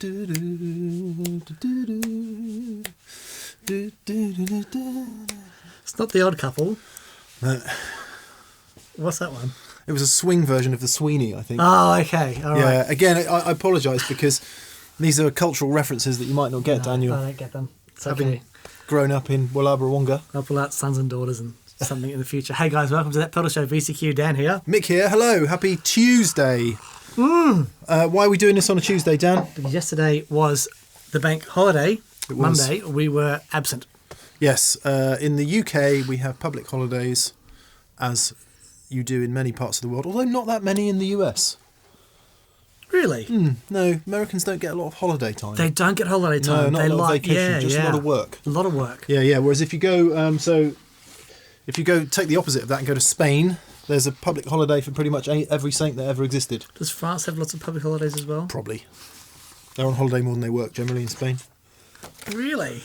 It's not The Odd Couple. No. What's that one? It was a swing version of the Sweeney, I think. Oh, okay. All right. Yeah, again, I apologise because these are cultural references that you might not get, Daniel. I don't get them. It's Having okay. grown up in Wallabrawonga. I'll pull out Sons and Daughters and something in the future. Hey guys, welcome to That Pedal Show. VCQ, Dan here. Mick here. Hello. Happy Tuesday. Why are we doing this on a Tuesday, Dan? Because yesterday was the bank holiday. It was. Monday, we were absent. Yes. In the UK, we have public holidays, as you do in many parts of the world, although not that many in the US. Really? No, Americans don't get a lot of holiday time. They don't get holiday time. No, not a lot of vacation, just a lot of work. A lot of work. Yeah. Whereas if you go, if you go take the opposite of that and go to Spain, there's a public holiday for pretty much every saint that ever existed. Does France have lots of public holidays as well? Probably. They're on holiday more than they work generally in Spain. Really?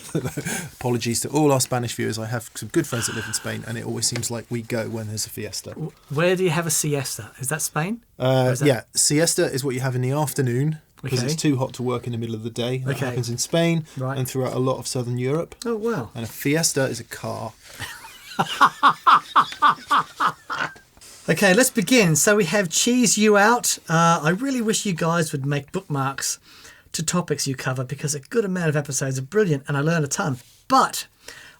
Apologies to all our Spanish viewers. I have some good friends that live in Spain, and it always seems like we go when there's a fiesta. Where do you have a siesta? Is that Spain? Yeah, siesta is what you have in the afternoon because Okay. it's too hot to work in the middle of the day. That Okay. happens in Spain Right. and throughout a lot of southern Europe. Oh, wow. And a fiesta is a car. Okay, let's begin. So we have Cheese You Out. I really wish you guys would make bookmarks to topics you cover because a good amount of episodes are brilliant and I learn a ton. But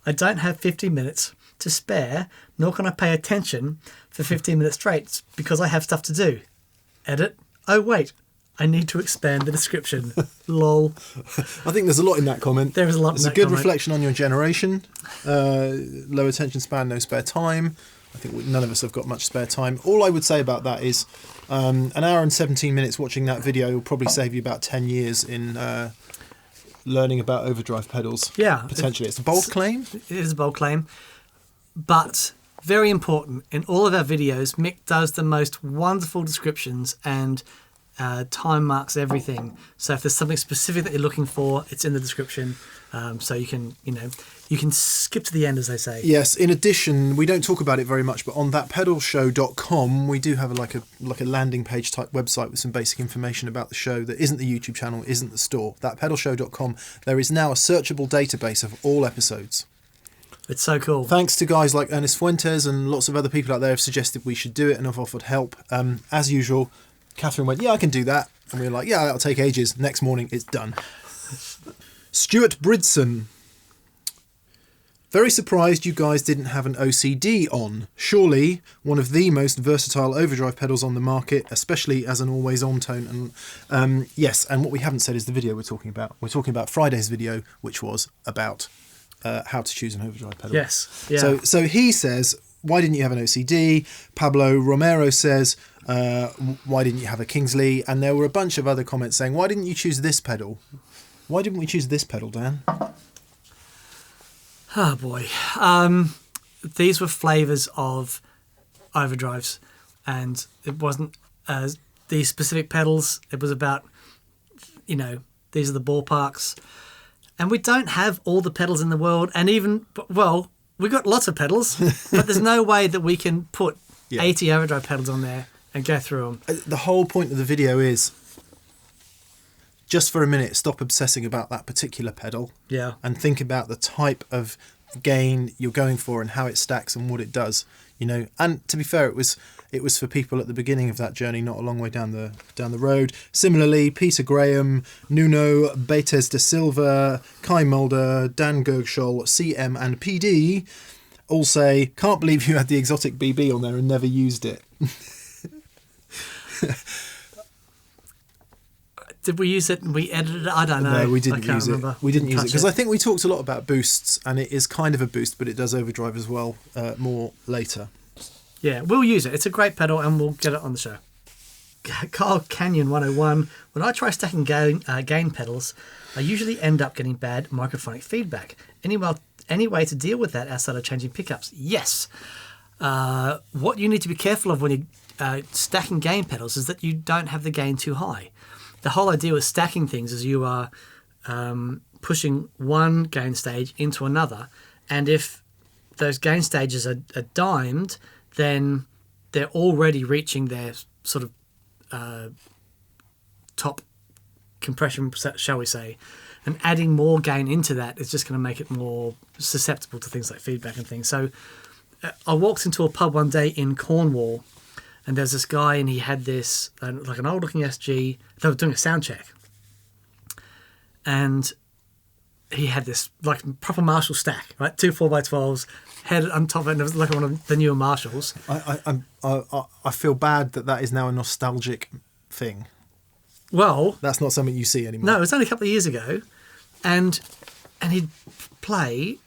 I don't have 50 minutes to spare, nor can I pay attention for 15 minutes straight because I have stuff to do. Edit. Oh, wait. I need to expand the description. Lol. I think there's a lot in that comment. There is a lot in It's that a good comment. reflection on your generation. Low attention span, no spare time. I think none of us have got much spare time. All I would say about that is an hour and 17 minutes watching that video will probably save you about 10 years in learning about overdrive pedals. Yeah. Potentially. It's a bold claim. It is a bold claim. But very important, in all of our videos, Mick does the most wonderful descriptions and time marks everything. So if there's something specific that you're looking for, it's in the description. So you can, you can skip to the end, as they say. Yes. In addition, we don't talk about it very much, but on thatpedalshow.com, we do have a landing page type website with some basic information about the show that isn't the YouTube channel, isn't the store. Thatpedalshow.com. There is now a searchable database of all episodes. It's so cool. Thanks to guys like Ernest Fuentes and lots of other people out there have suggested we should do it and have offered help. As usual, Catherine went, yeah, I can do that. And we were like, yeah, that'll take ages. Next morning, it's done. Stuart Bridson. Very surprised you guys didn't have an OCD on. Surely one of the most versatile overdrive pedals on the market, especially as an always-on tone. And yes, and what we haven't said is the video we're talking about. We're talking about Friday's video, which was about how to choose an overdrive pedal. Yes. Yeah. So he says, why didn't you have an OCD? Pablo Romero says, why didn't you have a Kingsley? And there were a bunch of other comments saying, why didn't you choose this pedal? Why didn't we choose this pedal, Dan? Oh, boy. These were flavours of overdrives. And it wasn't these specific pedals. It was about, these are the ballparks. And we don't have all the pedals in the world. And even, well, we've got lots of pedals, but there's no way that we can put 80 overdrive pedals on there and go through them. The whole point of the video is just for a minute, stop obsessing about that particular pedal. Yeah. And think about the type of gain you're going for and how it stacks and what it does. And to be fair, it was for people at the beginning of that journey, not a long way down the road. Similarly, Peter Graham, Nuno Betes da Silva, Kai Mulder, Dan Gergschol, CM and PD all say, can't believe you had the exotic BB on there and never used it. Did we use it and we edited it? I don't know. No, we didn't use remember. it. We didn't use it because I think we talked a lot about boosts, and it is kind of a boost, but it does overdrive as well more later. Yeah, we'll use it. It's a great pedal and we'll get it on the show. Carl Canyon 101. When I try stacking gain pedals, I usually end up getting bad microphonic feedback. Any way to deal with that outside of changing pickups? Yes. What you need to be careful of when you're stacking gain pedals is that you don't have the gain too high. The whole idea with stacking things is you are pushing one gain stage into another, and if those gain stages are dimed, then they're already reaching their sort of top compression, shall we say, and adding more gain into that is just going to make it more susceptible to things like feedback and things. So I walked into a pub one day in Cornwall, and there's this guy, and he had this like an old-looking SG. They were doing a sound check, and he had this like proper Marshall stack, right? 2 4x12s, head on top of it, and it was like one of the newer Marshalls. I feel bad that is now a nostalgic thing. Well, that's not something you see anymore. No, it was only a couple of years ago, and he'd play,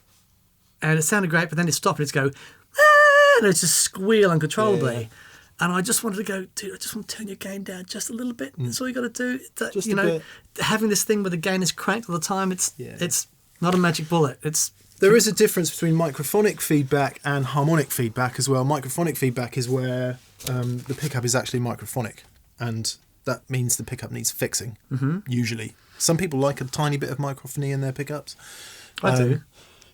and it sounded great, but then he'd stop and he'd go, and it'd just squeal uncontrollably. Yeah. And I just wanted to go, dude, I just want to turn your gain down just a little bit. That's all you got to do. Just a bit. Having this thing where the gain is cranked all the time, it's not a magic bullet. There is a difference between microphonic feedback and harmonic feedback as well. Microphonic feedback is where the pickup is actually microphonic, and that means the pickup needs fixing, usually. Some people like a tiny bit of microphony in their pickups. I do.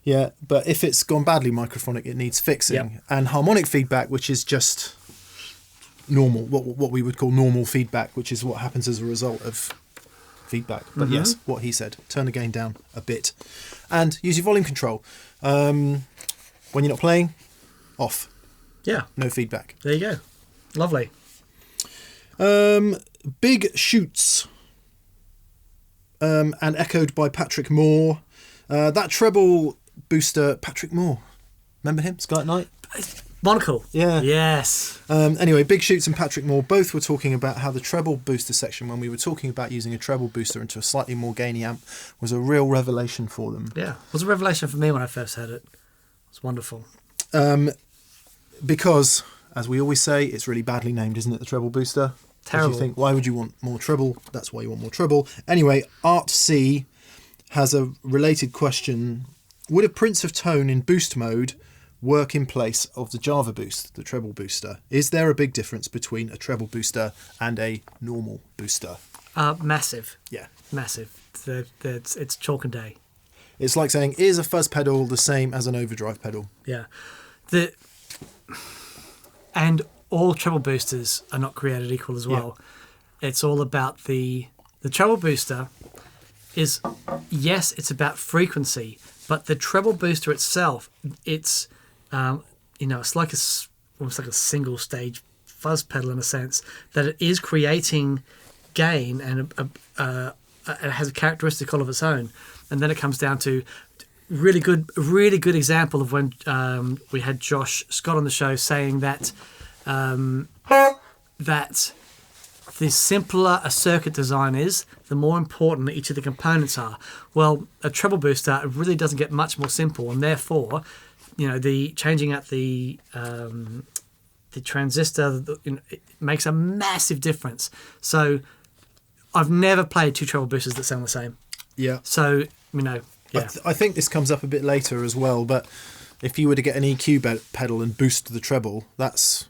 Yeah, but if it's gone badly microphonic, it needs fixing. Yep. And harmonic feedback, which is just normal, what we would call normal feedback, which is what happens as a result of feedback. But yes, what he said, turn the gain down a bit. And use your volume control. When you're not playing, off. Yeah. No feedback. There you go. Lovely. Big Shoots. And echoed by Patrick Moore. That treble booster, Patrick Moore. Remember him? Sky at Night? Monocle. Yeah. Yes. Anyway, Big Shoots and Patrick Moore both were talking about how the treble booster section, when we were talking about using a treble booster into a slightly more gainy amp, was a real revelation for them. Yeah. It was a revelation for me when I first heard it. It was wonderful. Because, as we always say, it's really badly named, isn't it, the treble booster? Terrible. You think, why would you want more treble? That's why you want more treble. Anyway, Art C has a related question. Would a Prince of Tone in boost mode work in place of the Java boost, the treble booster? Is there a big difference between a treble booster and a normal booster? Massive. Yeah. Massive. It's chalk and day. It's like saying, is a fuzz pedal the same as an overdrive pedal? Yeah. And all treble boosters are not created equal as well. Yeah. It's all about the treble booster is, yes, it's about frequency, but the treble booster itself, it's it's like almost like a single stage fuzz pedal in a sense, that it is creating gain and it has a characteristic all of its own. And then it comes down to really good example of when we had Josh Scott on the show saying that that the simpler a circuit design is, the more important each of the components are. Well, a treble booster really doesn't get much more simple, and therefore, the changing out the transistor, it makes a massive difference. So, I've never played two treble boosters that sound the same. Yeah. So, yeah. I think this comes up a bit later as well, but if you were to get an EQ pedal and boost the treble, that's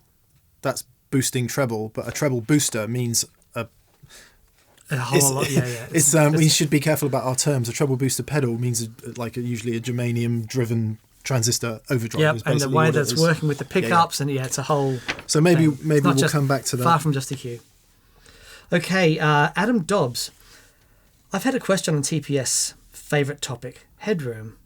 boosting treble, but a treble booster means a whole lot. Yeah. We should be careful about our terms. A treble booster pedal means usually a germanium driven transistor overdrive. Yep, and the way that's working with the pickups, and it's a whole. So maybe thing. we'll come back to that. Far from just EQ. Okay, Adam Dobbs. I've had a question on TPS. Favourite topic: headroom.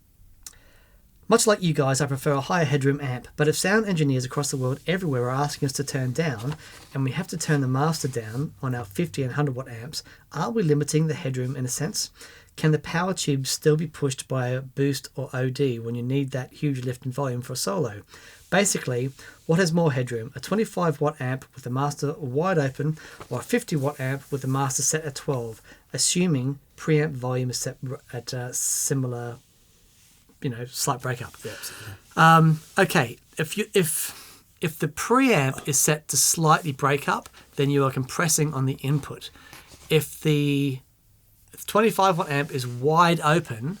Much like you guys, I prefer a higher headroom amp, but if sound engineers across the world everywhere are asking us to turn down, and we have to turn the master down on our 50 and 100 watt amps, are we limiting the headroom in a sense? Can the power tube still be pushed by a boost or OD when you need that huge lift in volume for a solo? Basically, what has more headroom, a 25 watt amp with the master wide open, or a 50 watt amp with the master set at 12, assuming preamp volume is set at a similar slight breakup. Yeah, okay, if the preamp is set to slightly break up, then you are compressing on the input. If the 25 watt amp is wide open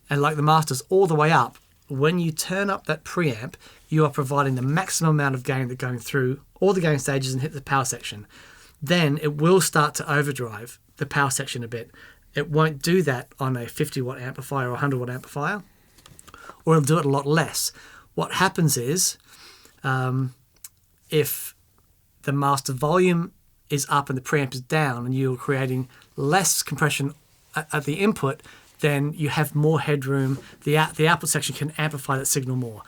and like the master's all the way up, when you turn up that preamp, you are providing the maximum amount of gain that going through all the gain stages and hit the power section. Then it will start to overdrive the power section a bit. It won't do that on a 50 watt amplifier or 100 watt amplifier, or it'll do it a lot less. What happens is, if the master volume is up and the preamp is down, and you're creating less compression at the input, then you have more headroom. The output section can amplify that signal more.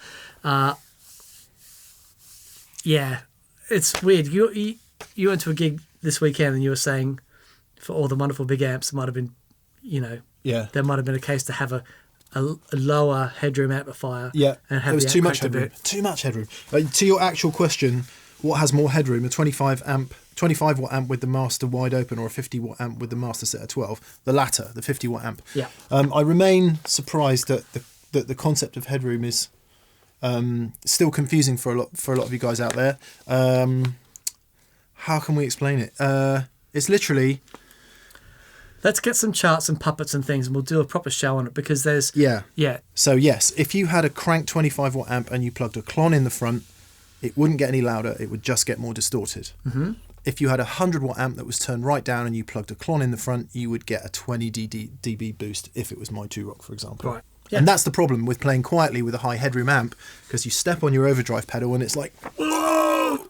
Yeah, it's weird. You went to a gig this weekend and you were saying, for all the wonderful big amps, it might have been, there might have been a case to have a lower headroom amplifier. Yeah, and have there was the too amp much cranked a headroom. bit. Too much headroom. To your actual question, what has more headroom? A 25 watt amp with the master wide open, or a 50 watt amp with the master set at 12? The latter, the 50 watt amp. Yeah. I remain surprised that the concept of headroom is still confusing for a lot of you guys out there. How can we explain it? It's literally. Let's get some charts and puppets and things, and we'll do a proper show on it, because there's... Yeah. Yeah. So, yes, if you had a crank 25 watt amp and you plugged a clon in the front, it wouldn't get any louder, it would just get more distorted. Mm-hmm. If you had a 100 watt amp that was turned right down and you plugged a clon in the front, you would get a 20 dB boost if it was My 2 Rock, for example. Right. Yeah. And that's the problem with playing quietly with a high headroom amp, because you step on your overdrive pedal and it's like, whoa!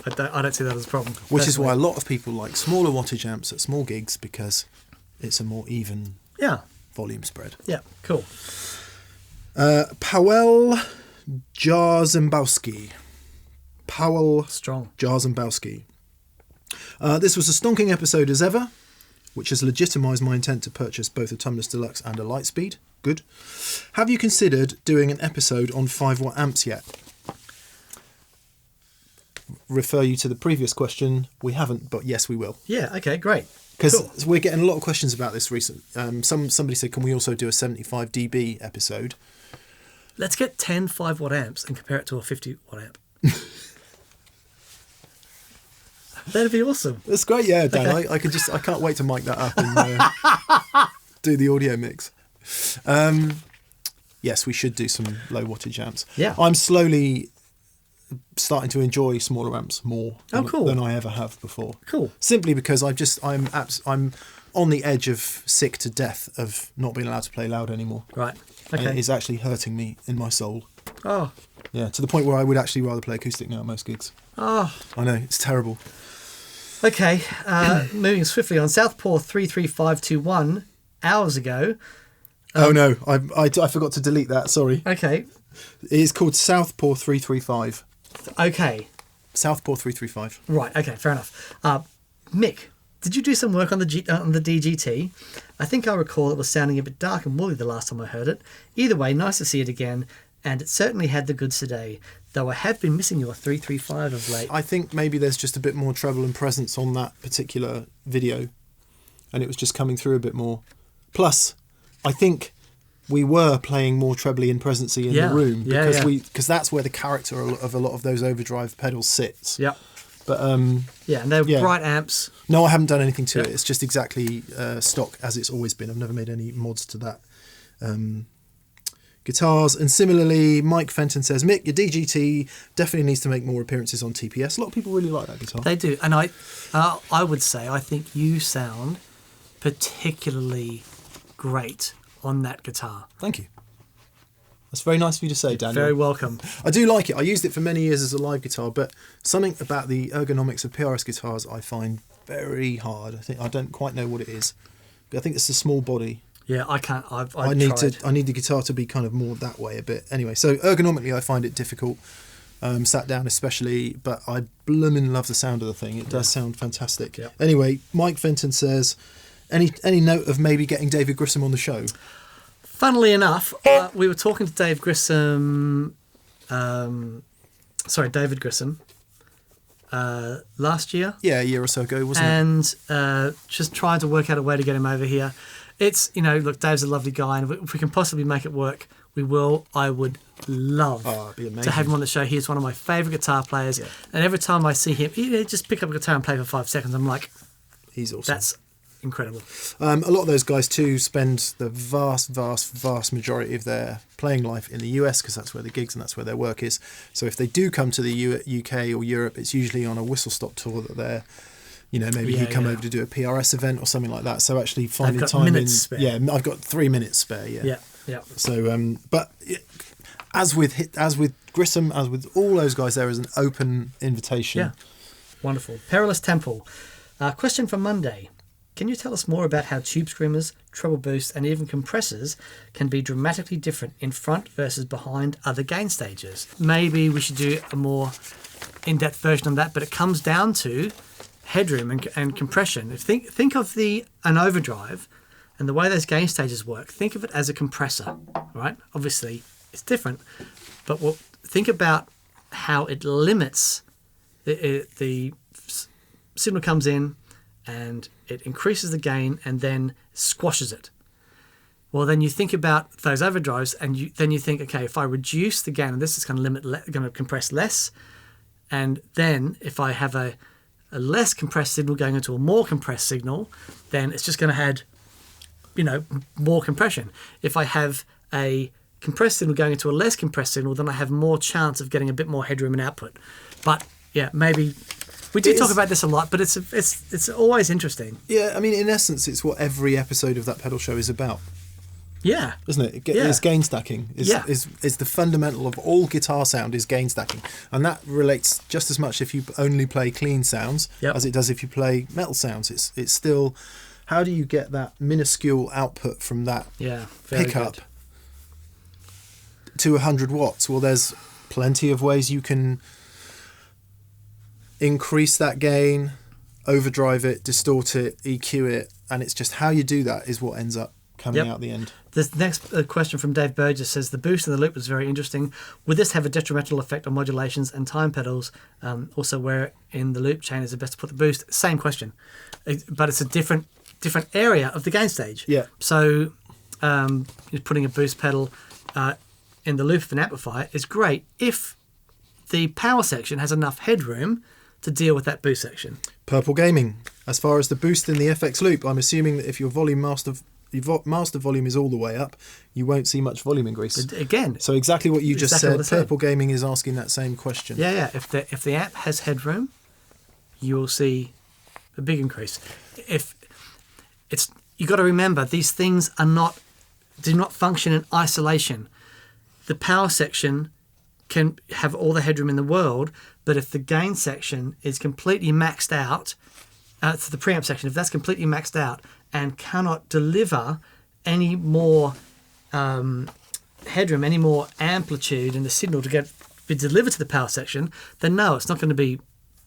I don't see that as a problem. Which is why a lot of people like smaller wattage amps at small gigs, because it's a more even volume spread. Yeah, cool. Powell Jarzembowski. Strong. Jarzembowski. This was a stonking episode as ever, which has legitimised my intent to purchase both a Tumnus Deluxe and a Lightspeed. Good. Have you considered doing an episode on 5 watt amps yet? Refer you to the previous question. We haven't, but yes, we will. Yeah, okay, great. Because we're getting a lot of questions about this recent. Somebody said, can we also do a 75 dB episode? Let's get 10 5 watt amps and compare it to a 50 watt amp. That'd be awesome. That's great, yeah, Dan. Okay. I can't wait to mic that up and do the audio mix. Yes, we should do some low wattage amps. Yeah. I'm slowly starting to enjoy smaller amps more than I ever have before. Cool. Simply because I'm on the edge of sick to death of not being allowed to play loud anymore. Right. And Okay. it is actually hurting me in my soul. Oh. Yeah, to the point where I would actually rather play acoustic now at most gigs. Oh. I know, it's terrible. Okay. Moving swiftly on. Southpaw 33521 hours ago. Oh no, I forgot to delete that. Sorry. Okay. It is called Southpaw 335. Okay. Southpaw 335. Right. Okay. Fair enough. Mick, did you do some work on the DGT? I think I recall it was sounding a bit dark and woolly the last time I heard it. Either way, nice to see it again, and it certainly had the goods today, though I have been missing your 335 of late. I think maybe there's just a bit more treble and presence on that particular video, and it was just coming through a bit more. Plus, I think we were playing more trebly and presency in the room because that's where the character of a lot of those overdrive pedals sits. Yep. But and they're bright amps. No, I haven't done anything to it. It's just exactly stock as it's always been. I've never made any mods to that. Guitars, and similarly, Mike Fenton says, Mick, your DGT definitely needs to make more appearances on TPS. A lot of people really like that guitar. They do, and I would say I think you sound particularly great on that guitar. Thank you. That's very nice of you to say, Daniel. Very welcome. I do like it. I used it for many years as a live guitar, but something about the ergonomics of PRS guitars I find very hard. I don't quite know what it is, but I think it's the small body. Yeah, I can't. I need the guitar to be kind of more that way a bit. Anyway, so ergonomically, I find it difficult. Sat down especially, but I blooming love the sound of the thing. It does sound fantastic. Yeah. Anyway, Mike Fenton says, any note of maybe getting David Grissom on the show? Funnily enough, we were talking to David Grissom, last year. Yeah, a year or so ago, wasn't it? And just trying to work out a way to get him over here. It's, look, Dave's a lovely guy, and if we can possibly make it work, we will. I would love to have him on the show. He's one of my favourite guitar players, and every time I see him, he just pick up a guitar and play for 5 seconds. I'm like, he's awesome. That's incredible. A lot of those guys too spend the vast majority of their playing life in the US, because that's where the gigs and that's where their work is. So if they do come to the UK or Europe, it's usually on a whistle stop tour that they're, maybe he'd come over to do a PRS event or something like that. So actually finding time spare. Yeah, I've got 3 minutes spare. Yeah. So, but as with Grissom, as with all those guys, there is an open invitation Wonderful. Perilous Temple. Question for Monday. Can you tell us more about how tube screamers, treble boosts, and even compressors can be dramatically different in front versus behind other gain stages? Maybe we should do a more in-depth version of that, but it comes down to headroom and compression. Think of an overdrive and the way those gain stages work. Think of it as a compressor, right? Obviously, it's different, but think about how it limits the signal comes in and it increases the gain and then squashes it. Well, then you think about those overdrives and then you think, okay, if I reduce the gain, and this is going to compress less, and then if I have a less compressed signal going into a more compressed signal, then it's just going to add, more compression. If I have a compressed signal going into a less compressed signal, then I have more chance of getting a bit more headroom and output. But yeah, maybe we do talk about this a lot, but it's always interesting. Yeah, I mean, in essence, it's what every episode of that pedal show is about. Yeah, isn't it? It's gain stacking. Is the fundamental of all guitar sound is gain stacking, and that relates just as much if you only play clean sounds as it does if you play metal sounds. It's still, how do you get that minuscule output from that pickup to 100 watts? Well, there's plenty of ways you can increase that gain, overdrive it, distort it, EQ it, and it's just how you do that is what ends up coming out the end. This next question from Dave Burgess says, the boost in the loop was very interesting. Would this have a detrimental effect on modulations and time pedals? Also, where in the loop chain is it best to put the boost? Same question, but it's a different area of the gain stage. Yeah. So you're putting a boost pedal in the loop of an amplifier is great if the power section has enough headroom to deal with that boost section. Purple Gaming. As far as the boost in the FX loop, I'm assuming that if your master volume is all the way up, you won't see much volume increase. Again. So exactly what you just said. Purple Gaming is asking that same question. Yeah. If the amp has headroom, you will see a big increase. You got to remember, these things do not function in isolation. The power section can have all the headroom in the world, but if the gain section is completely maxed out, to the preamp section, if that's completely maxed out and cannot deliver any more headroom, any more amplitude in the signal to be delivered to the power section, then no, it's not going to be.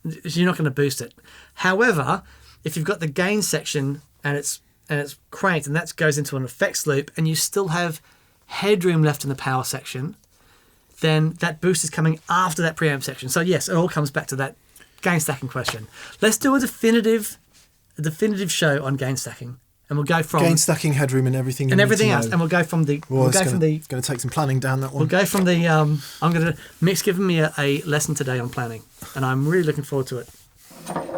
You're not going to boost it. However, if you've got the gain section and it's cranked and that goes into an effects loop, and you still have headroom left in the power section, then that boost is coming after that preamp section. So yes, it all comes back to that gain stacking question. Let's do a definitive show on gain stacking, and we'll go from gain stacking, headroom, and everything else, and we'll go from the. It's going to take some planning down that one. We'll go from the. I'm going to. Mick's given me a lesson today on planning, and I'm really looking forward to it.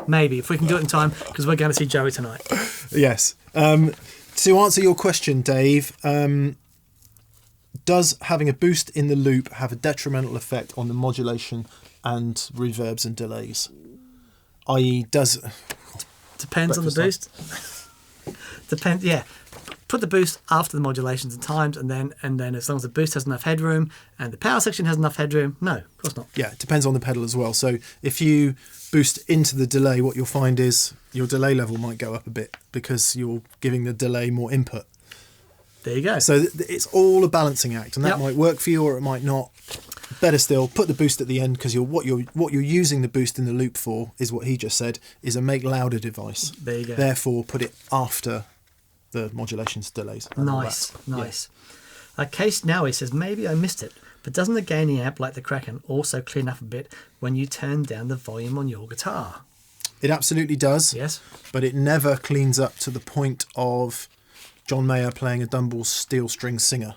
Maybe if we can do it in time, because we're going to see Joey tonight. Yes. To answer your question, Dave, does having a boost in the loop have a detrimental effect on the modulation and reverbs and delays? I.e., does... Depends on the boost. Depends, yeah. Put the boost after the modulations and times, and then as long as the boost has enough headroom and the power section has enough headroom, no, of course not. Yeah, it depends on the pedal as well. So if you boost into the delay, what you'll find is your delay level might go up a bit because you're giving the delay more input. There you go. So it's all a balancing act, and that might work for you or it might not. Better still, put the boost at the end, because what you're using the boost in the loop for is what he just said, is a make louder device. There you go. Therefore, put it after the modulations, delays. Nice. Case now he says, maybe I missed it, but doesn't the gaining amp like the Kraken also clean up a bit when you turn down the volume on your guitar? It absolutely does. Yes. But it never cleans up to the point of John Mayer playing a Dumble steel string singer.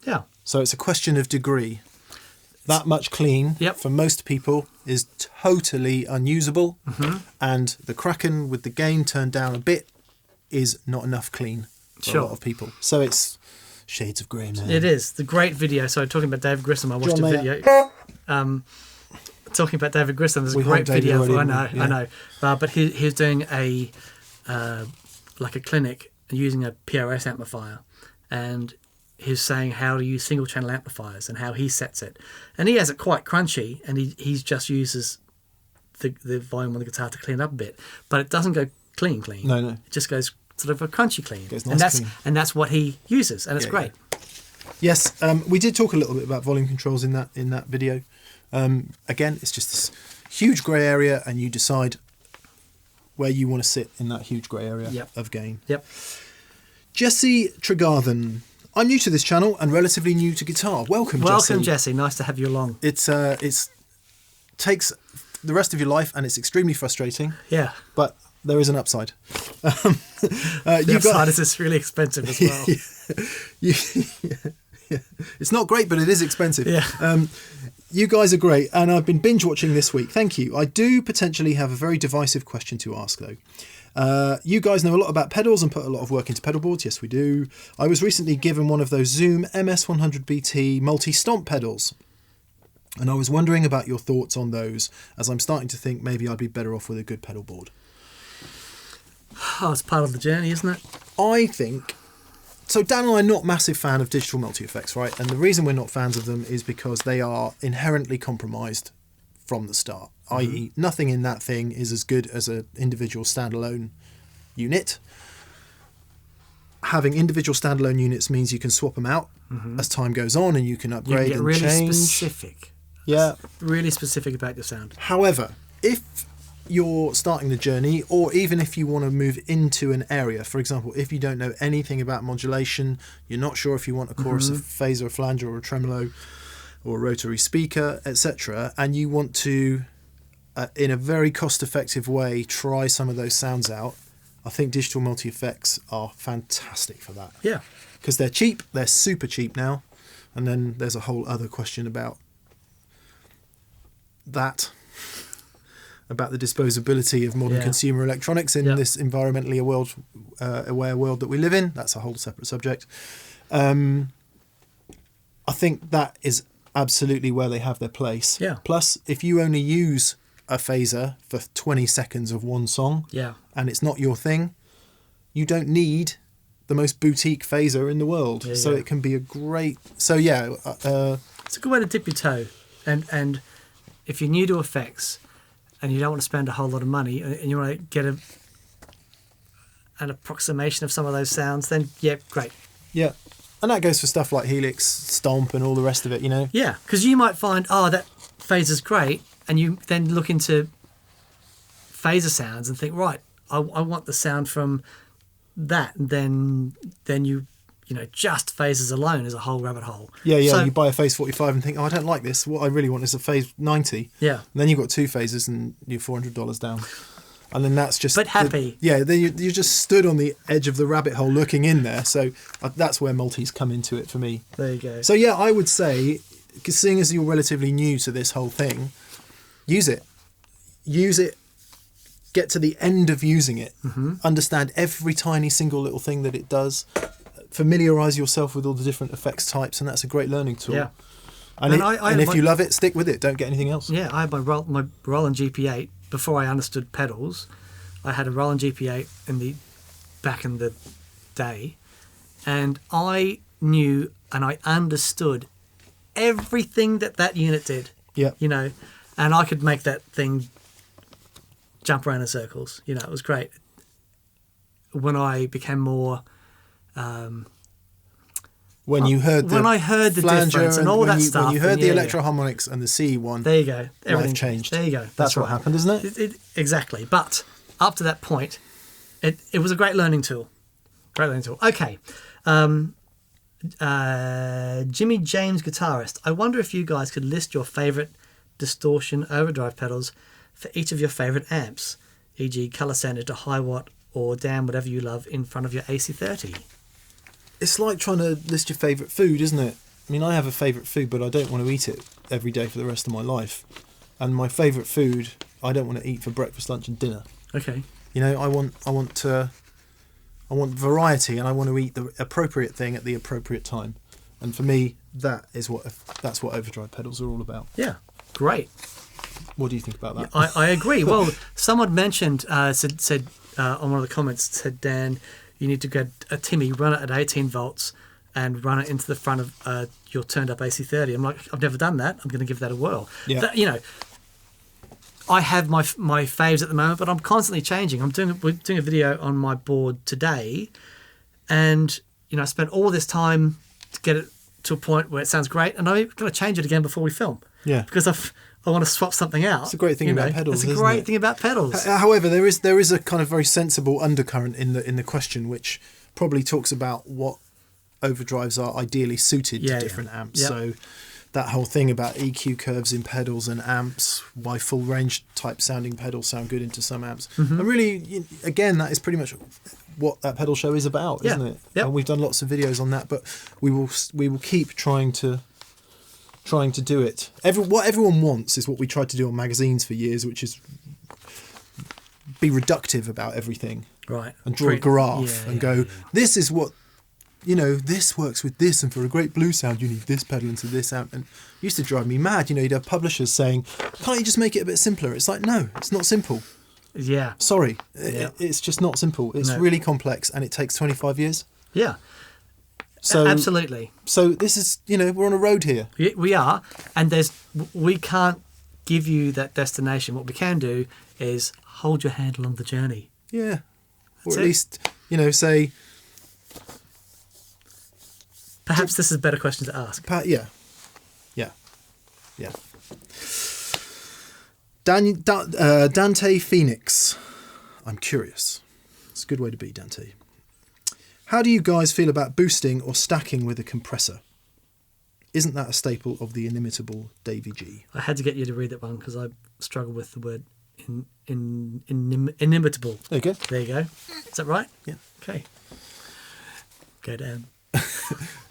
Yeah. So it's a question of degree. That much clean for most people is totally unusable, and the Kraken with the gain turned down a bit is not enough clean for a lot of people. So it's shades of grey, man. It is. The great video. So talking about David Grissom, I watched a video. Talking about David Grissom, there's a great video. I know. But he's doing a clinic using a PRS amplifier, and he's saying how to use single channel amplifiers and how he sets it, and he has it quite crunchy, and he just uses the volume on the guitar to clean it up a bit, but it doesn't go clean. No. It just goes sort of a crunchy clean. Goes nice clean. And that's what he uses, and it's great. Yeah. Yes, we did talk a little bit about volume controls in that video. Again, it's just this huge grey area, and you decide where you want to sit in that huge grey area of gain. Yep. Jesse Tregarthen. I'm new to this channel and relatively new to guitar. Welcome, Jesse. Nice to have you along. It's takes the rest of your life, and it's extremely frustrating. Yeah. But there is an upside. The upside is it's really expensive as well. Yeah. It's not great, but it is expensive. Yeah. You guys are great, and I've been binge watching this week. Thank you. I do potentially have a very divisive question to ask, though. You guys know a lot about pedals and put a lot of work into pedal boards. Yes, we do. I was recently given one of those Zoom MS100BT multi-stomp pedals, and I was wondering about your thoughts on those, as I'm starting to think maybe I'd be better off with a good pedal board. Oh, it's part of the journey, isn't it? I think... So Dan and I are not massive fan of digital multi-effects, right? And the reason we're not fans of them is because they are inherently compromised from the start. I.e., nothing in that thing is as good as an individual standalone unit. Having individual standalone units means you can swap them out as time goes on, and you can upgrade and really change. Specific. Yeah. Really specific about your sound. However, if you're starting the journey, or even if you want to move into an area, for example, if you don't know anything about modulation, you're not sure if you want a chorus, a phaser, a flanger, or a tremolo, or a rotary speaker, etc., and you want to, in a very cost-effective way, try some of those sounds out, I think digital multi-effects are fantastic for that. Yeah. Because they're cheap, they're super cheap now, and then there's a whole other question about that, about the disposability of modern consumer electronics in this environmentally aware world that we live in. That's a whole separate subject. I think that is absolutely where they have their place. Yeah. Plus, if you only use a phaser for 20 seconds of one song, and it's not your thing, you don't need the most boutique phaser in the world. It can be a great... So, it's a good way to dip your toe. And if you're new to effects and you don't want to spend a whole lot of money and you want to get an approximation of some of those sounds, then, great. Yeah. And that goes for stuff like Helix, Stomp, and all the rest of it, you know? Yeah, because you might find, that phaser's great, and you then look into phaser sounds and think, right, I want the sound from that. And then you just phasers alone is a whole rabbit hole. Yeah, so, you buy a Phase 45 and think, I don't like this. What I really want is a Phase 90. Yeah. And then you've got two phasers and you're $400 down. And then that's just... But happy. Then you just stood on the edge of the rabbit hole looking in there. So that's where multis come into it for me. There you go. So I would say, seeing as you're relatively new to this whole thing, use it. Use it. Get to the end of using it. Understand every tiny single little thing that it does. Familiarise yourself with all the different effects types, and that's a great learning tool. Yeah. And if you love it, stick with it. Don't get anything else. Yeah, I had my Roland GP8 before I understood pedals. I had a Roland GP8 back in the day, and I knew and I understood everything that unit did. Yeah. And I could make that thing jump around in circles. It was great. When I became more... when I heard the difference and all that stuff, when you heard the electroharmonics and the CE one, there you go. Everything changed. There you go. That's what happened, isn't it? Exactly. But up to that point, it was a great learning tool. Okay. Jimmy James guitarist. I wonder if you guys could list your favourite distortion overdrive pedals for each of your favourite amps, e.g. colour sanded to high watt or damn whatever you love in front of your AC30. It's like trying to list your favourite food, isn't it? I mean, I have a favourite food, but I don't want to eat it every day for the rest of my life. And my favourite food, I don't want to eat for breakfast, lunch, and dinner. Okay. I want variety, and I want to eat the appropriate thing at the appropriate time. And for me, that's what overdrive pedals are all about. Yeah, great. What do you think about that? Yeah, I agree. Well, someone mentioned, said on one of the comments, said, Dan, you need to get a Timmy, run it at 18 volts and run it into the front of your turned up AC30. I'm like, I've never done that. I'm going to give that a whirl. Yeah. I have my faves at the moment, but I'm constantly changing. We're doing a video on my board today, and I spent all this time to get it to a point where it sounds great, and I'm going to change it again before we film. Yeah, because I want to swap something out. It's a great thing about pedals. It's a great thing about pedals. However, there is a kind of very sensible undercurrent in the question, which probably talks about what overdrives are ideally suited to different amps. Yep. So that whole thing about EQ curves in pedals and amps, why full range type sounding pedals sound good into some amps. Mm-hmm. And really, again, that is pretty much what that pedal show is about, isn't it? Yep. And we've done lots of videos on that, but we will keep trying to do it. What everyone wants is what we tried to do on magazines for years, which is be reductive about everything. Right. And draw a graph and go, this is what, this works with this, and for a great blue sound, you need this pedal into this amp. And it used to drive me mad. You'd have publishers saying, can't you just make it a bit simpler? It's like, no, it's not simple. Yeah. Sorry. It's just not simple. It's really complex, and it takes 25 years. Yeah. So absolutely. So this is, we're on a road here. We are, and we can't give you that destination. What we can do is hold your hand along the journey. Yeah. Or at least, say... Perhaps this is a better question to ask. Yeah. Dante Phoenix. I'm curious. It's a good way to be, Dante. How do you guys feel about boosting or stacking with a compressor? Isn't that a staple of the inimitable Davey G? I had to get you to read that one because I struggle with the word inimitable. There you go. There you go. Is that right? Yeah. Okay. Go down.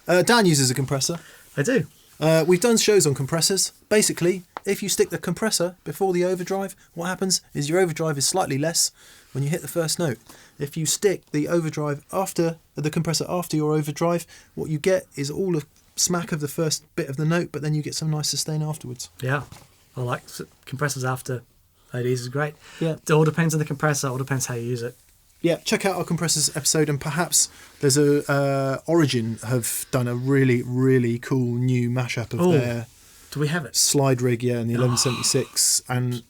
Dan uses a compressor. I do. We've done shows on compressors. Basically, if you stick the compressor before the overdrive, what happens is your overdrive is slightly less when you hit the first note. If you stick the overdrive after the compressor after your overdrive, what you get is all a smack of the first bit of the note, but then you get some nice sustain afterwards. Yeah, I like compressors after ODs is great. Yeah, it all depends on the compressor. It all depends how you use it. Yeah, check out our compressors episode, and perhaps there's Origin have done a really, really cool new mashup of their... Do we have it? Slide rig, in the 1176, and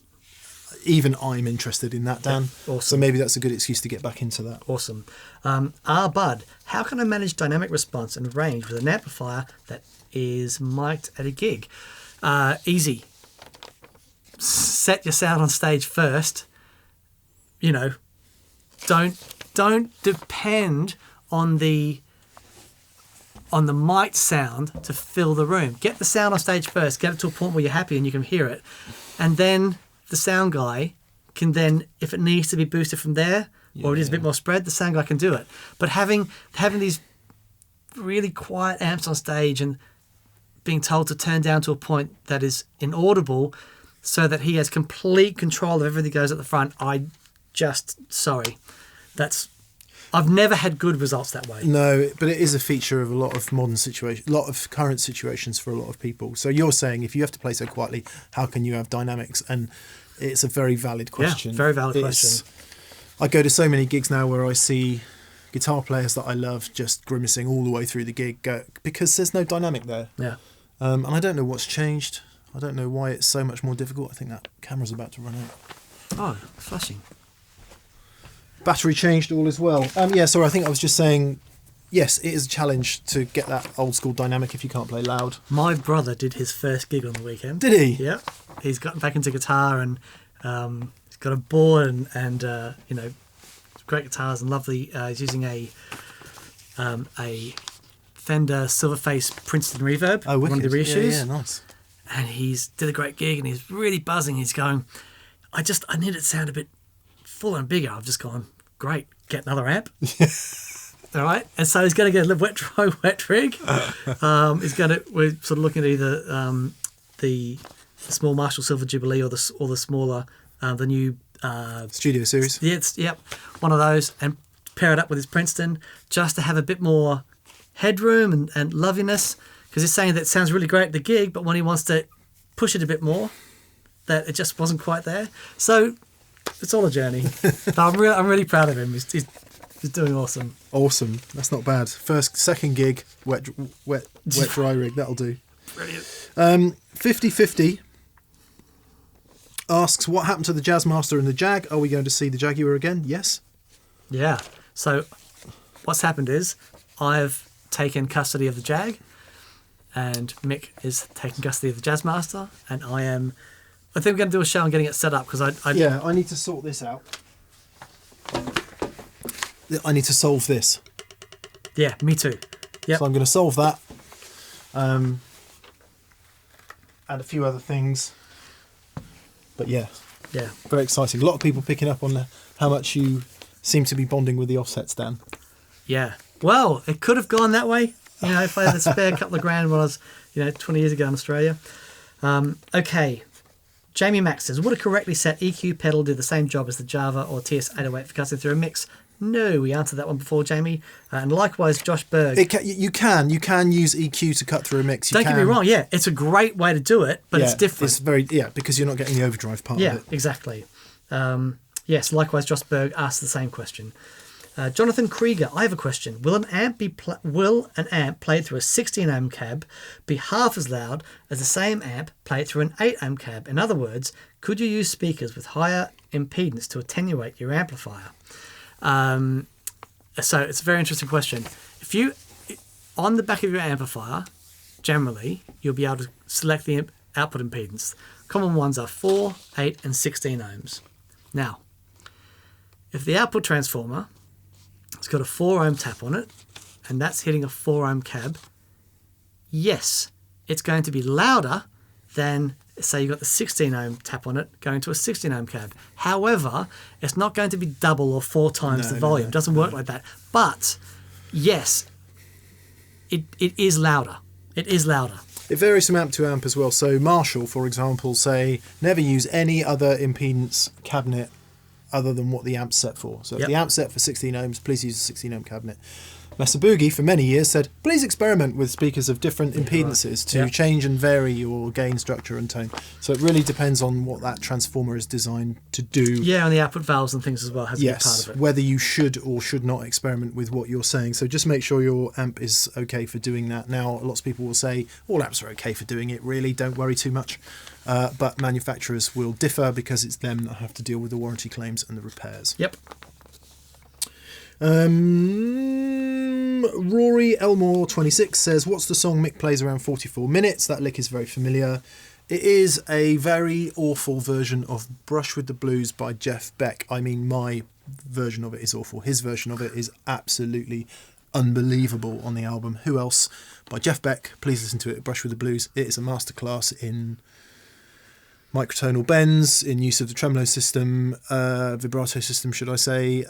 even I'm interested in that, Dan. Yeah, awesome. So maybe that's a good excuse to get back into that. Awesome. Bud, how can I manage dynamic response and range with an amplifier that is mic'd at a gig? Easy. Set your sound on stage first. Don't depend on the mic sound to fill the room. Get the sound on stage first. Get it to a point where you're happy and you can hear it, and then the sound guy can then, if it needs to be boosted from there, or it is a bit more spread, the sound guy can do it. But having these really quiet amps on stage and being told to turn down to a point that is inaudible, so that he has complete control of everything that goes at the front, I've never had good results that way. No, but it is a feature of a lot of modern situations, a lot of current situations for a lot of people. So you're saying if you have to play so quietly, how can you have dynamics? And it's a very valid question. Yeah, very valid question. I go to so many gigs now where I see guitar players that I love just grimacing all the way through the gig because there's no dynamic there. Yeah. And I don't know what's changed. I don't know why it's so much more difficult. I think that camera's about to run out. Oh, flashing. Battery changed, all as well. Sorry, I think I was just saying, yes, it is a challenge to get that old school dynamic if you can't play loud. My brother did his first gig on the weekend. Did he? Yeah. He's gotten back into guitar, and he's got a board and great guitars and lovely. He's using a Fender Silverface Princeton Reverb. Oh, wicked. One of the reissues. Yeah, nice. And he's did a great gig, and he's really buzzing. He's going, I need it to sound a bit fuller and bigger. I've just gone, great, get another amp. All right, and so he's going to get a wet dry wet rig. We're sort of looking at either the small Marshall Silver Jubilee or the smaller the new Studio Series. Yeah, one of those, and pair it up with his Princeton just to have a bit more headroom and loveliness, because he's saying that it sounds really great at the gig, but when he wants to push it a bit more, that it just wasn't quite there. So it's all a journey. But I'm really proud of him. He's doing awesome. Awesome. That's not bad. Second gig, wet dry rig. That'll do. Brilliant. 50/50. asks, what happened to the Jazzmaster and the Jag? Are we going to see the Jaguar again? Yes. Yeah. So what's happened is I've taken custody of the Jag, and Mick is taking custody of the Jazzmaster, and I think we're going to do a show on getting it set up because I need to sort this out. I need to solve this. Yeah, me too. Yep. So I'm going to solve that. And a few other things. But yeah, very exciting. A lot of people picking up on how much you seem to be bonding with the offsets, Dan. Yeah. Well, it could have gone that way. If I had a spare couple of grand when I was, 20 years ago in Australia. Okay. Jamie Max says, would a correctly set EQ pedal do the same job as the Java or TS-808 for cutting through a mix? No, we answered that one before, Jamie. And likewise, Josh Berg. You can use EQ to cut through a mix. Don't get me wrong, yeah, it's a great way to do it, but it's different. It's because you're not getting the overdrive part of it. Yeah, exactly. Yes, likewise, Josh Berg asked the same question. Jonathan Krieger, I have a question. Will an amp played through a 16 ohm cab be half as loud as the same amp played through an 8 ohm cab? In other words, could you use speakers with higher impedance to attenuate your amplifier? So it's a very interesting question. On the back of your amplifier, generally, you'll be able to select the output impedance. Common ones are 4, 8 and 16 ohms. Now, if the output transformer has got a 4 ohm tap on it, and that's hitting a 4 ohm cab, yes, it's going to be louder than, say, you've got the 16 ohm tap on it going to a 16 ohm cab. However, it's not going to be double or 4 times the volume. It doesn't work like that. But, yes, it is louder. It is louder. It varies from amp to amp as well. So Marshall, for example, say never use any other impedance cabinet other than what the amp's set for. So if the amp's set for 16 ohms, please use a 16 ohm cabinet. Mesa Boogie for many years said, please experiment with speakers of different impedances to change and vary your gain structure and tone. So it really depends on what that transformer is designed to do. Yeah, and the output valves and things as well has a big part of it. Whether you should or should not experiment with what you're saying. So just make sure your amp is okay for doing that. Now, lots of people will say, all amps are okay for doing it, really, don't worry too much. But manufacturers will differ because it's them that have to deal with the warranty claims and the repairs. Yep. Rory Elmore 26 says, what's the song Mick plays around 44 minutes? That lick is very familiar. It is a very awful version of Brush with the Blues by Jeff Beck. I mean, my version of it is awful. His version of it is absolutely unbelievable on the album. Who Else by Jeff Beck. Please listen to it. Brush with the Blues. It is a masterclass in microtonal bends, in use of the tremolo system, vibrato system, should I say,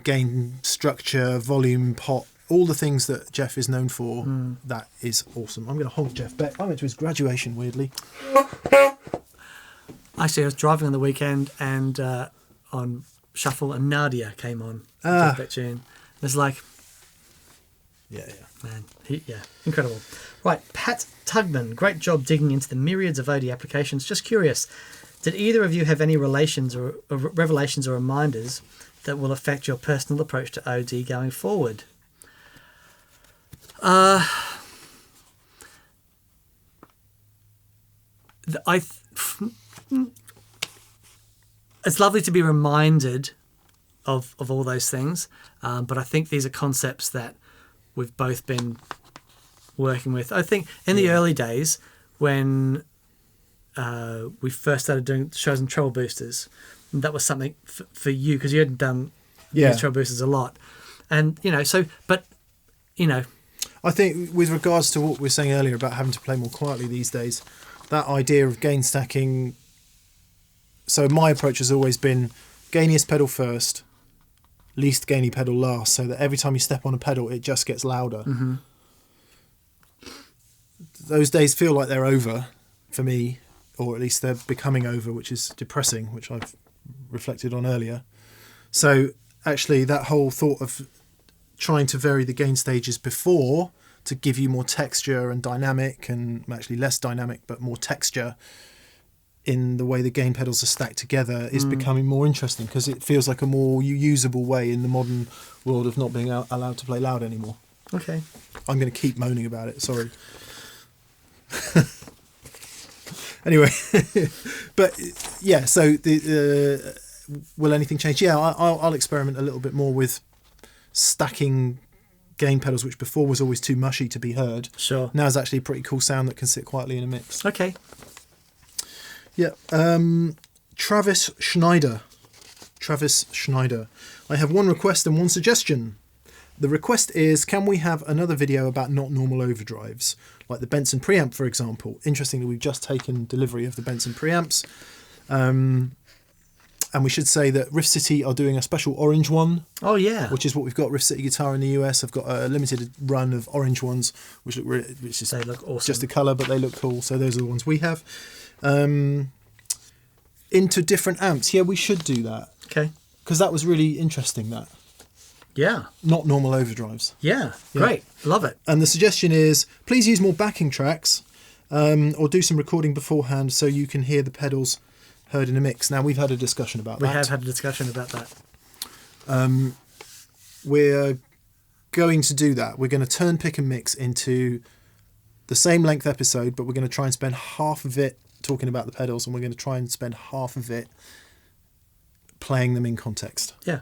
gain structure, volume, pot, all the things that Jeff is known for. That is awesome. I'm going to hold Jeff Beck. I went to his graduation, weirdly. Actually, I was driving on the weekend and on Shuffle, and Nadia came on. Jeff Beck tune. It's like, man, incredible. Right, Pat Tugman, great job digging into the myriads of OD applications. Just curious, did either of you have any revelations or reminders that will affect your personal approach to OD going forward? It's lovely to be reminded of all those things, but I think these are concepts that we've both been working with. I think in the early days when we first started doing shows on treble boosters, that was something for you because you hadn't done these treble boosters a lot, and I think with regards to what we were saying earlier about having to play more quietly these days, that idea of gain stacking. So my approach has always been gainiest pedal first, least gainy pedal last, so that every time you step on a pedal, it just gets louder. Mm-hmm. Those days feel like they're over for me, or at least they're becoming over, which is depressing, which I've reflected on earlier. So actually that whole thought of trying to vary the gain stages before to give you more texture and dynamic, and actually less dynamic but more texture in the way the gain pedals are stacked together is becoming more interesting, because it feels like a more usable way in the modern world of not being allowed to play loud anymore. I'm going to keep moaning about it, sorry. Anyway, but yeah, so the will anything change? Yeah, I'll experiment a little bit more with stacking gain pedals, which before was always too mushy to be heard. Sure. Now is actually a pretty cool sound that can sit quietly in a mix. Okay. Yeah. Travis Schneider. I have one request and one suggestion. The request is, can we have another video about not normal overdrives, like the Benson preamp, for example? Interestingly, we've just taken delivery of the Benson preamps. And we should say that Riff City are doing a special orange one. Oh, yeah. Which is what we've got. Riff City Guitar in the US have got a limited run of orange ones, which They look awesome. just a colour, but they look cool. So those are the ones we have. Into different amps. Yeah, we should do that. Okay. Because that was really interesting, that. Yeah. Not normal overdrives. Yeah. Great. Love it. And the suggestion is, please use more backing tracks or do some recording beforehand so you can hear the pedals heard in a mix. Now, we've had a discussion about that. We have had a discussion about that. We're going to do that. We're going to turn Pick and Mix into the same length episode, but we're going to try and spend half of it talking about the pedals, and we're going to try and spend half of it playing them in context. Yeah.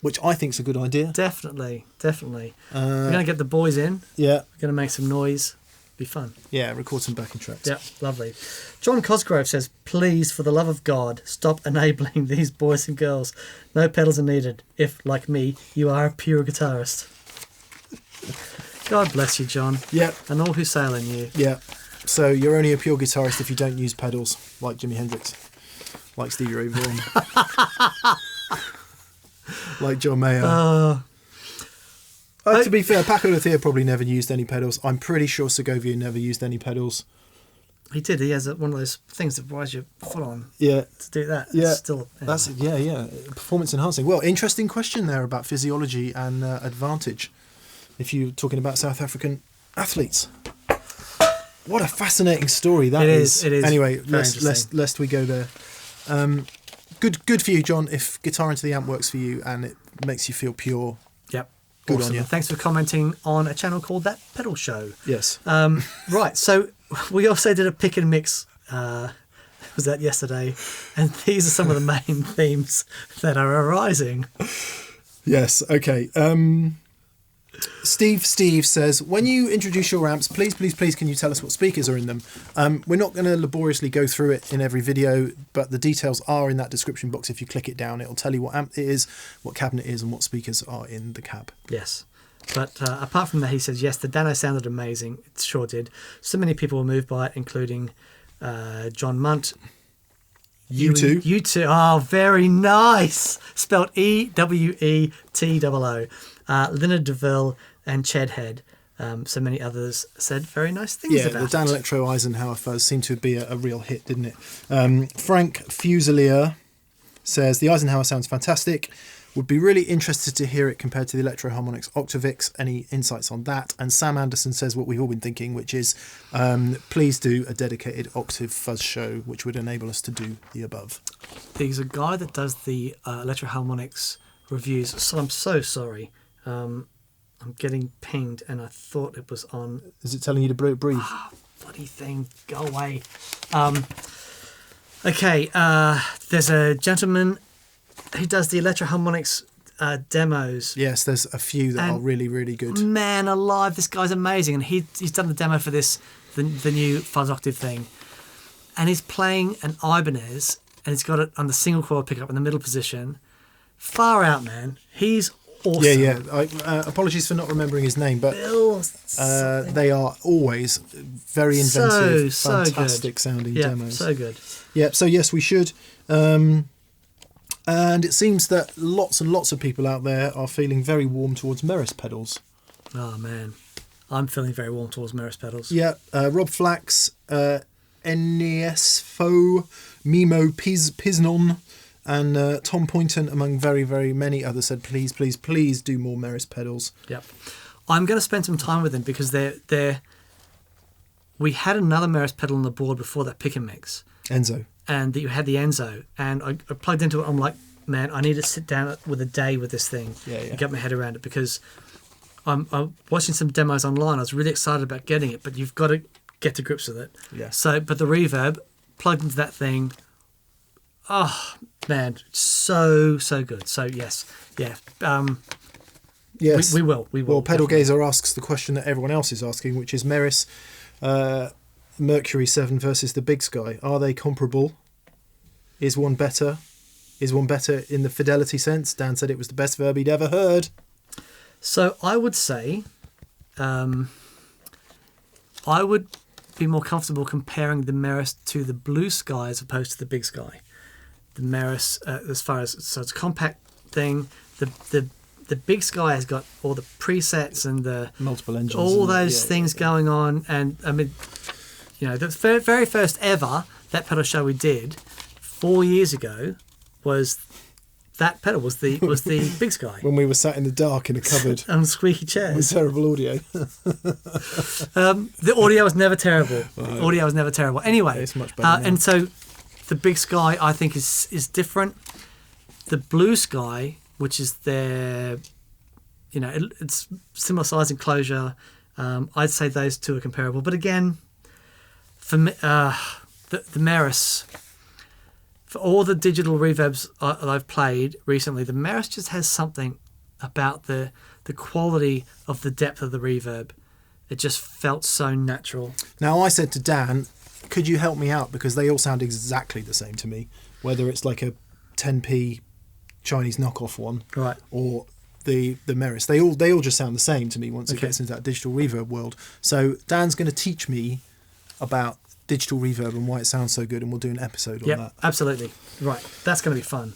Which I think is a good idea. Definitely. We're going to get the boys in. Yeah. We're going to make some noise. Be fun. Yeah, record some backing tracks. Yeah, lovely. John Cosgrove says, please, for the love of God, stop enabling these boys and girls. No pedals are needed if, like me, you are a pure guitarist. God bless you, John. Yeah. And all who sail in you. Yeah. So you're only a pure guitarist if you don't use pedals, like Jimi Hendrix, like Stevie Ray Vaughan, like John Mayer. To be fair, Paco de Thea probably never used any pedals. I'm pretty sure Segovia never used any pedals. He did. He has one of those things that buys you full on. Yeah. To do that. Yeah. It's still. Anyway. Yeah. Performance enhancing. Well, interesting question there about physiology and advantage. If you're talking about South African athletes. What a fascinating story that is. It is. Anyway, lest we go there. Good for you, John. If Guitar Into the Amp works for you and it makes you feel pure. Yep. Good awesome. on you. Thanks for commenting on a channel called That Pedal Show. Yes. Right. So we also did a pick and mix. Was that yesterday? And these are some of the main themes that are arising. Yes. Okay. Steve says, when you introduce your amps, please can you tell us what speakers are in them? We're not going to laboriously go through it in every video, but the details are in that description box. If you click it down, it'll tell you what amp it is, what cabinet it is, and what speakers are in the cab. Yes. But apart from that, he says, yes, the Dano sounded amazing. It sure did. So many people were moved by it, including John Munt. You too. You too. Oh, very nice. Spelled EWETOO. Leonard DeVille and Ched Head. So many others said very nice things about it. Yeah, the Dan Electro Eisenhower fuzz seemed to be a real hit, didn't it? Frank Fusilier says, the Eisenhower sounds fantastic. Would be really interested to hear it compared to the Electro Harmonix Octavix. Any insights on that? And Sam Anderson says what we've all been thinking, which is please do a dedicated octave fuzz show, which would enable us to do the above. There's a guy that does the Electro Harmonix reviews. So I'm so sorry. I'm getting pinged, and I thought it was on. Is it telling you to breathe? Bloody thing, go away. Okay, there's a gentleman who does the Electro Harmonix demos. Yes, there's a few that are really, really good. Man alive, this guy's amazing, and he's done the demo for this, the new fuzz octave thing, and he's playing an Ibanez, and he's got it on the single coil pickup in the middle position. Far out, man. He's awesome. Yeah. Apologies for not remembering his name, but they are always very inventive, fantastic good. sounding Yeah, demos. so good. Yeah, so yes, we should. And it seems that lots and lots of people out there are feeling very warm towards Meris pedals. Oh, man. I'm feeling very warm towards Meris pedals. Yeah, Rob Flax, Nesfo, Mimo Piznon, and Tom Poynton, among very, very many others, said, please do more Meris pedals. Yep. I'm going to spend some time with them because we had another Meris pedal on the board before that pick and mix. Enzo. And you had the Enzo. And I plugged into it. I'm like, man, I need to sit down with a day with this thing and get my head around it, because I'm watching some demos online. I was really excited about getting it, but you've got to get to grips with it. Yeah. So, but the reverb plugged into that thing, oh man, so good. So yes, yeah. Yes. We will. Well, Pedal definitely. Gazer asks the question that everyone else is asking, which is Meris Mercury 7 versus the Big Sky. Are they comparable? Is one better? Is one better in the fidelity sense? Dan said it was the best verb he'd ever heard. So I would say, I would be more comfortable comparing the Meris to the Blue Sky as opposed to the Big Sky. The Meris, as far as so it's a compact thing. The Big Sky has got all the presets and the Multiple engines. all those things going on, and I mean, you know, the very first ever that pedal show we did 4 years ago was that pedal was the Big Sky. When we were sat in the dark in a cupboard On squeaky with chairs. terrible audio. The audio was never terrible. The audio was never terrible. Anyway, It's much better now. and so the Big Sky I think is different. The Blue Sky, which is their, you know, it's similar size enclosure. I'd say those two are comparable. But again, for me, the Meris, for all the digital reverbs that I've played recently, the Meris just has something about the quality of the depth of the reverb. It just felt so natural. Now, I said to Dan, could you help me out? Because they all sound exactly the same to me. Whether it's like a 10p Chinese knockoff one, Right. or the Meris, they all just sound the same to me once it Okay. gets into that digital reverb world. So Dan's going to teach me about digital reverb and why it sounds so good, and we'll do an episode on Yep, that. absolutely. Right, that's going to be fun.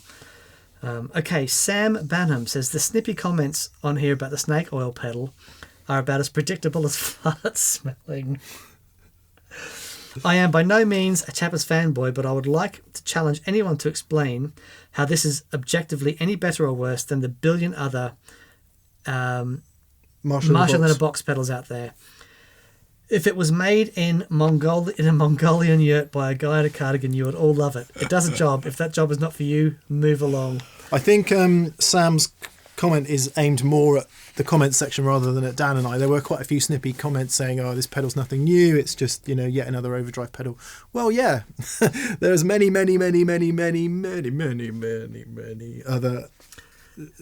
Okay, Sam Banham says the snippy comments on here about the snake oil pedal are about as predictable as fart smelling. I am by no means a Chappers fanboy, but I would like to challenge anyone to explain how this is objectively any better or worse than the billion other Marshall Marshall in a Box. box pedals out there. If it was made in a Mongolian yurt by a guy in a cardigan, you would all love it. It does a job. If that job is not for you, move along. I think Sam's comment is aimed more at the comments section rather than at Dan and I. There were quite a few snippy comments saying, oh, this pedal's nothing new, it's just, you know, yet another overdrive pedal. Well, yeah, there's many other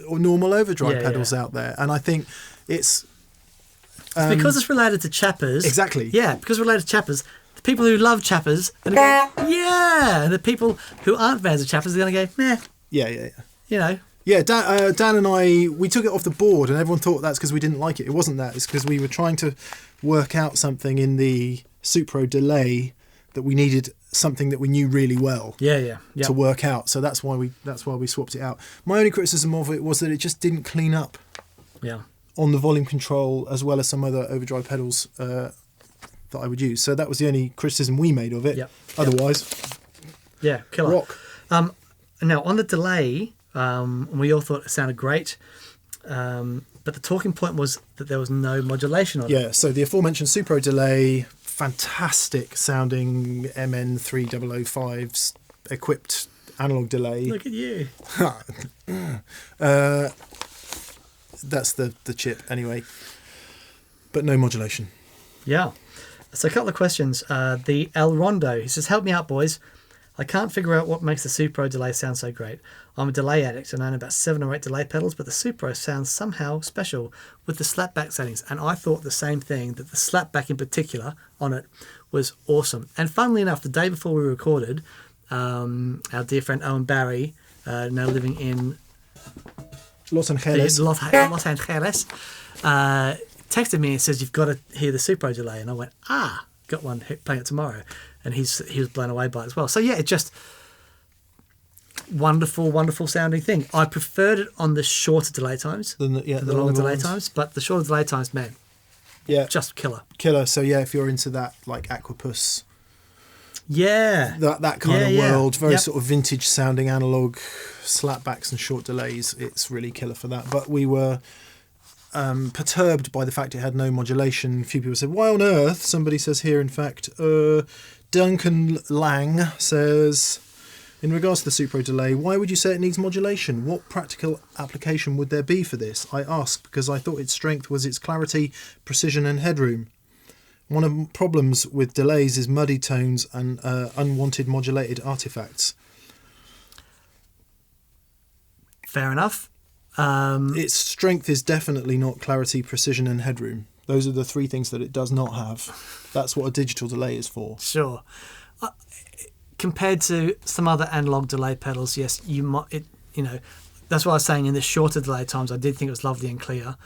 normal overdrive pedals out there, and I think it's Because it's related to Chappers. Exactly. Yeah, because it's related to Chappers. The people who love Chappers are going to go, yeah. And the people who aren't fans of Chappers are going to go, meh. yeah. You know. Yeah, Dan and I, we took it off the board, and everyone thought that's because we didn't like it. It wasn't that. It's because we were trying to work out something in the Supro delay that we needed something that we knew really well Yeah. to work out. So that's why we swapped it out. My only criticism of it was that it just didn't clean up Yeah. on the volume control as well as some other overdrive pedals that I would use. So that was the only criticism we made of it. Yep. Otherwise, Yeah, killer. rock. Now, on the delay, we all thought it sounded great. But the talking point was that there was no modulation on it. Yeah, so the aforementioned Supro delay, fantastic sounding MN3005's equipped analog delay. Look at you. That's the chip anyway. But no modulation. Yeah. So a couple of questions. The El Rondo, he says, help me out, boys. I can't figure out what makes the Supro delay sound so great. I'm a delay addict and I own about 7 or 8 delay pedals, but the Supro sounds somehow special with the slapback settings. And I thought the same thing, that the slapback in particular on it was awesome. And funnily enough, the day before we recorded, our dear friend Owen Barry, now living in Los Angeles. Los Angeles, texted me and says, you've got to hear the Supro delay. And I went, got one playing it tomorrow. And he was blown away by it as well. So yeah, it just wonderful sounding thing. I preferred it on the shorter delay times than the longer delay times, but the shorter delay times, man, just killer. So yeah, if you're into that like Aquapus, Yeah, that kind of yeah. world, very Yep. sort of vintage sounding analog slapbacks and short delays, it's really killer for that. But we were perturbed by the fact it had no modulation. A few people said, why on earth? Somebody says here, in fact, Duncan Lang says, in regards to the Supro delay, why would you say it needs modulation? What practical application would there be for this? I ask because I thought its strength was its clarity, precision and headroom. one of the problems with delays is muddy tones and unwanted modulated artifacts. Fair enough. Its strength is definitely not clarity, precision, and headroom. Those are the three things that it does not have. That's what a digital delay is for. Sure. Compared to some other analog delay pedals, yes, you might. That's what I was saying. In the shorter delay times, I did think it was lovely and clear.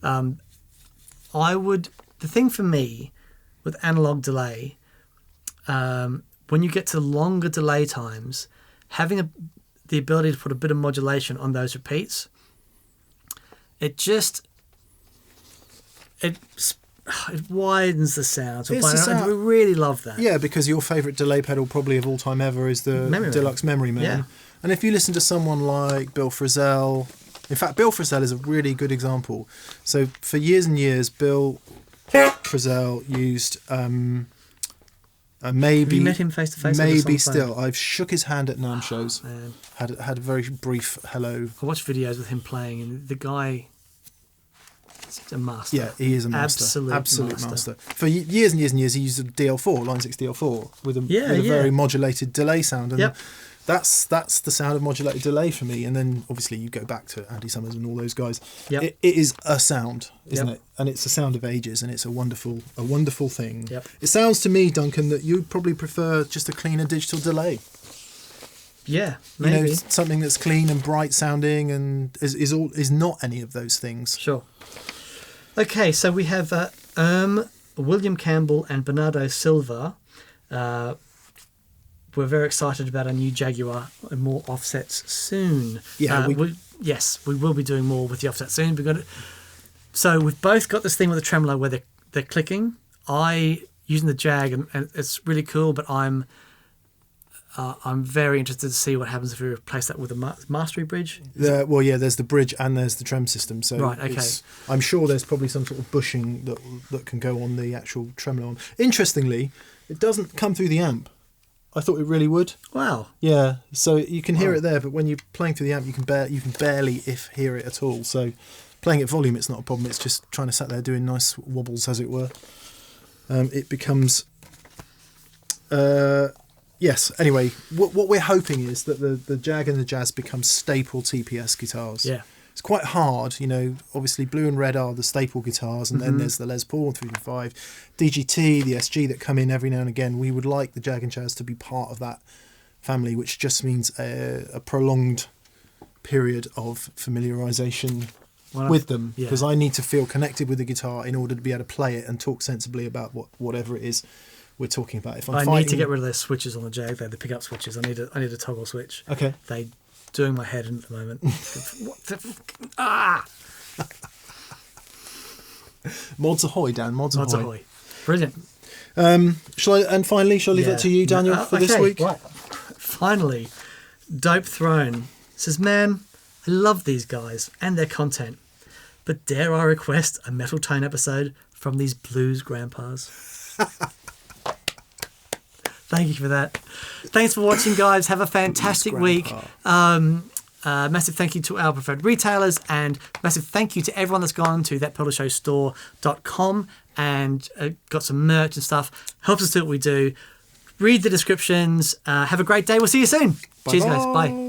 The thing for me with analog delay, when you get to longer delay times, having the ability to put a bit of modulation on those repeats, it widens the sound. So I really love that. Yeah, because your favourite delay pedal probably of all time ever is the Deluxe Memory Man. Yeah. And if you listen to someone like Bill Frisell, in fact, Bill Frisell is a really good example. So for years and years, Bill Frisell used maybe. Have you met him face to face? Maybe still. I've shook his hand at NAMM shows. Man. Had a very brief hello. I watched videos with him playing, and the guy. He's a master. Yeah, he is a master. Absolute master. For years and years and years, he used a DL4, Line 6 DL4, with a very modulated delay sound. And that's the sound of modulated delay for me. And then obviously you go back to Andy Summers and all those guys. Yep. It is a sound, isn't it? And it's a sound of ages, and it's a wonderful thing. Yep. It sounds to me, Duncan, that you probably prefer just a cleaner digital delay. Yeah, maybe. Something that's clean and bright sounding and is not any of those things. Sure. Okay, so we have William Campbell and Bernardo Silva. We're very excited about our new Jaguar and more offsets soon. Yeah, we will be doing more with the offset soon. So we've both got this thing with the tremolo where they're clicking. Using the Jag, and it's really cool, but I'm very interested to see what happens if we replace that with a mastery bridge. There's the bridge and there's the trem system. So right, okay. I'm sure there's probably some sort of bushing that can go on the actual tremolo. Interestingly, it doesn't come through the amp. I thought it really would. Wow. Yeah, so you can hear it there, but when you're playing through the amp, you can barely hear it at all. So playing at volume, it's not a problem. It's just trying to sit there doing nice wobbles, as it were. It becomes. Yes, anyway, what we're hoping is that the Jag and the Jazz become staple TPS guitars. Yeah. It's quite hard, obviously Blue and Red are the staple guitars, and then there's the Les Paul 355, DGT, the SG that come in every now and again. We would like the Jag and Jazz to be part of that family, which just means a prolonged period of familiarisation with them, because I need to feel connected with the guitar in order to be able to play it and talk sensibly about whatever it is we're talking about. If I need to get rid of those switches on the Jag. They're the pickup switches. I need a toggle switch. Okay. They doing my head in at the moment. Mods ahoy, Dan. Mods ahoy. Brilliant. Shall I leave it to you, Daniel, for this week? Right. Finally, Dope Throne says, man, I love these guys and their content, but dare I request a Metal Tone episode from these blues grandpas? Thank you for that. Thanks for watching, guys. Have a fantastic week. Massive thank you to our preferred retailers, and massive thank you to everyone that's gone to thatpedalshowstore.com and got some merch and stuff. Helps us do what we do. Read the descriptions. Have a great day. We'll see you soon. Cheers, guys. Bye.